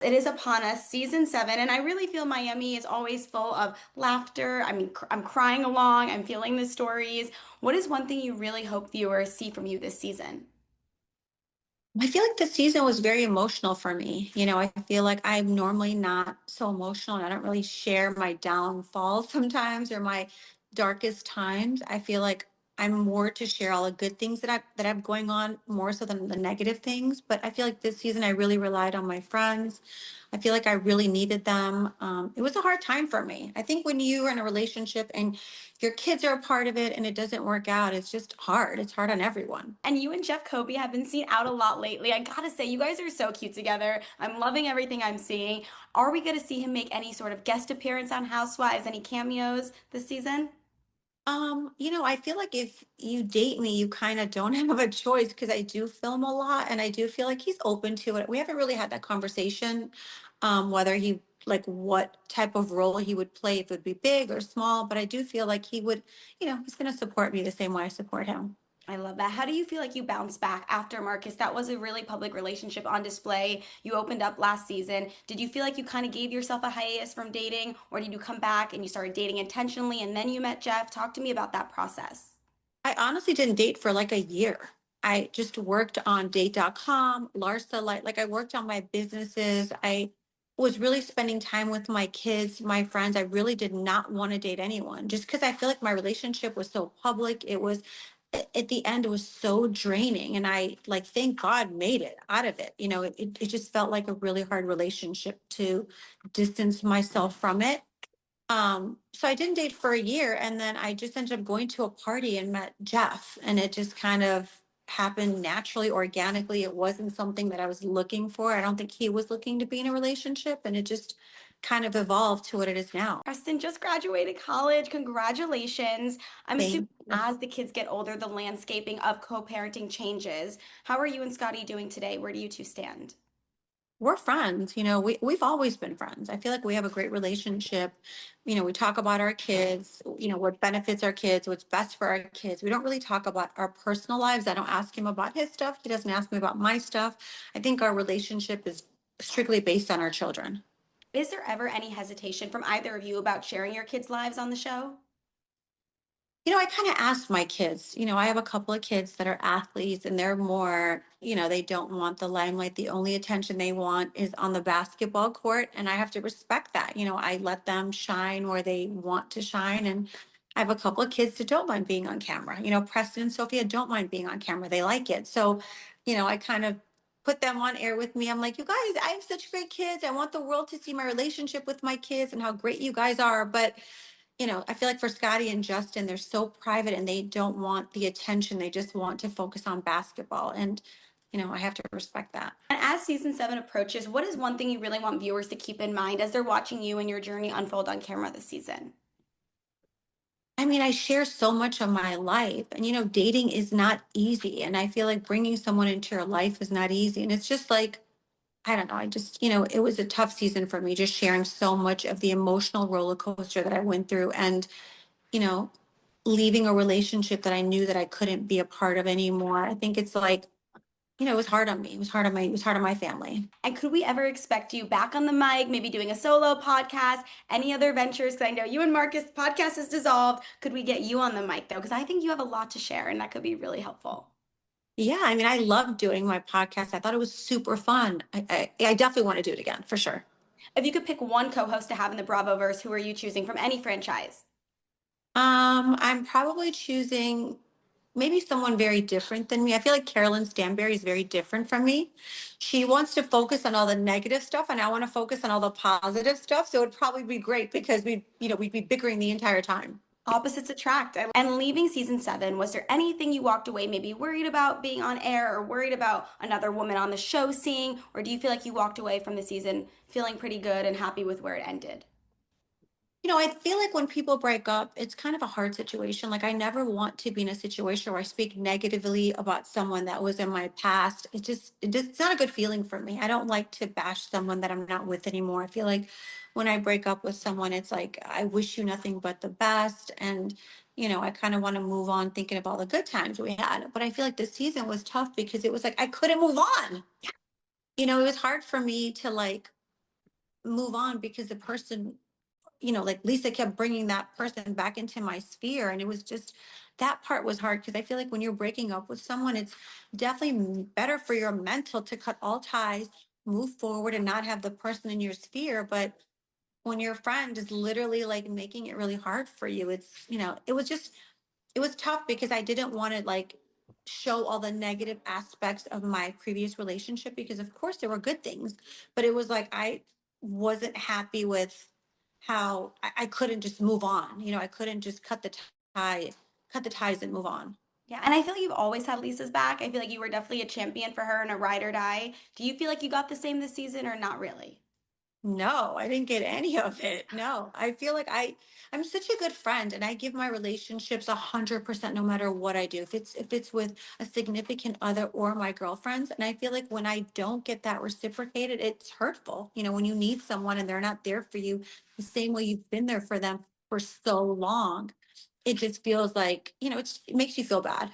It is upon us, season 7, and I really feel Miami is always full of laughter. I mean, I'm crying along, I'm feeling the stories. What is one thing you really hope viewers see from you this season? I feel like the season was very emotional for me. I feel like I'm normally not so emotional and I don't really share my downfalls sometimes or my darkest times. I feel like I'm more to share all the good things that I'm going on more so than the negative things. But I feel like this season I really relied on my friends. I feel like I really needed them. It was a hard time for me. I think when you are in a relationship and your kids are a part of it and it doesn't work out, it's just hard. It's hard on everyone. And you and Jeff Kobe have been seen out a lot lately. I gotta say, you guys are so cute together. I'm loving everything I'm seeing. Are we gonna see him make any sort of guest appearance on Housewives, any cameos this season? I feel like if you date me, you kind of don't have a choice because I do film a lot and I do feel like he's open to it. We haven't really had that conversation, whether he like what type of role he would play, if it would be big or small, but I do feel like he would, he's gonna support me the same way I support him. I love that. How do you feel like you bounced back after Marcus? That was a really public relationship on display. You opened up last season. Did you feel like you kind of gave yourself a hiatus from dating, or did you come back and you started dating intentionally and then you met Jeff? Talk to me about that process. I honestly didn't date for like a year. I just worked on date.com, Larsa, like I worked on my businesses. I was really spending time with my kids, my friends. I really did not want to date anyone just because I feel like my relationship was so public. It was at the end, it was so draining. And I like, thank God made it out of it. It just felt like a really hard relationship to distance myself from it. So I didn't date for a year and then I just ended up going to a party and met Jeff and it just kind of happened naturally, organically. It wasn't something that I was looking for. I don't think he was looking to be in a relationship and it just kind of evolved to what it is now. Preston just graduated college. Congratulations. I'm assuming Thank you. as the kids get older, the landscaping of co parenting changes. How are you and Scotty doing today? Where do you two stand? We're friends, we've always been friends. I feel like we have a great relationship. We talk about our kids, what benefits our kids, what's best for our kids. We don't really talk about our personal lives. I don't ask him about his stuff. He doesn't ask me about my stuff. I think our relationship is strictly based on our children. Is there ever any hesitation from either of you about sharing your kids' lives on the show? I kind of asked my kids, I have a couple of kids that are athletes and they're more, they don't want the limelight. The only attention they want is on the basketball court. And I have to respect that. I let them shine where they want to shine. And I have a couple of kids that don't mind being on camera. Preston and Sophia don't mind being on camera. They like it. So, I kind of put them on air with me. I'm like, you guys, I have such great kids. I want the world to see my relationship with my kids and how great you guys are. But I feel like for Scotty and Justin, they're so private and they don't want the attention. They just want to focus on basketball. And, I have to respect that. And as season 7 approaches, what is one thing you really want viewers to keep in mind as they're watching you and your journey unfold on camera this season? I mean, I share so much of my life, and, dating is not easy. And I feel like bringing someone into your life is not easy. And it's just like, I don't know. I just, it was a tough season for me, just sharing so much of the emotional roller coaster that I went through. And, you know, leaving a relationship that I knew that I couldn't be a part of anymore. I think it's like, it was hard on me. It was hard on my family. And could we ever expect you back on the mic, maybe doing a solo podcast, any other ventures? Because I know you and Marcus' podcast is dissolved. Could we get you on the mic though? Because I think you have a lot to share and that could be really helpful. Yeah, I mean, I love doing my podcast. I thought it was super fun. I definitely want to do it again for sure. If you could pick one co host to have in the Bravoverse, who are you choosing from any franchise? I'm probably choosing maybe someone very different than me. I feel like Carolyn Stanberry is very different from me. She wants to focus on all the negative stuff, and I want to focus on all the positive stuff. So it'd probably be great because we'd be bickering the entire time. Opposites attract. And leaving season 7, was there anything you walked away maybe worried about being on air or worried about another woman on the show seeing? Or do you feel like you walked away from the season feeling pretty good and happy with where it ended? I feel like when people break up, it's kind of a hard situation. Like I never want to be in a situation where I speak negatively about someone that was in my past. It's not a good feeling for me. I don't like to bash someone that I'm not with anymore. I feel like when I break up with someone, it's like I wish you nothing but the best. And, I kind of want to move on thinking about the good times we had. But I feel like this season was tough because it was like I couldn't move on. It was hard for me to like move on because the person, like Lisa kept bringing that person back into my sphere. And it was just, that part was hard because I feel like when you're breaking up with someone, it's definitely better for your mental to cut all ties, move forward, and not have the person in your sphere. But when your friend is literally like making it really hard for you, it was just, it was tough because I didn't want to like show all the negative aspects of my previous relationship because of course there were good things, but it was like I wasn't happy with how I couldn't just move on. I couldn't just cut the ties and move on. Yeah, and I feel like you've always had Lisa's back. I feel like you were definitely a champion for her and a ride or die. Do you feel like you got the same this season or not really? No, I didn't get any of it. No, I feel like I'm such a good friend and I give my relationships 100% no matter what I do. If it's with a significant other or my girlfriends. And I feel like when I don't get that reciprocated, it's hurtful. When you need someone and they're not there for you the same way you've been there for them for so long, it just feels like, it makes you feel bad.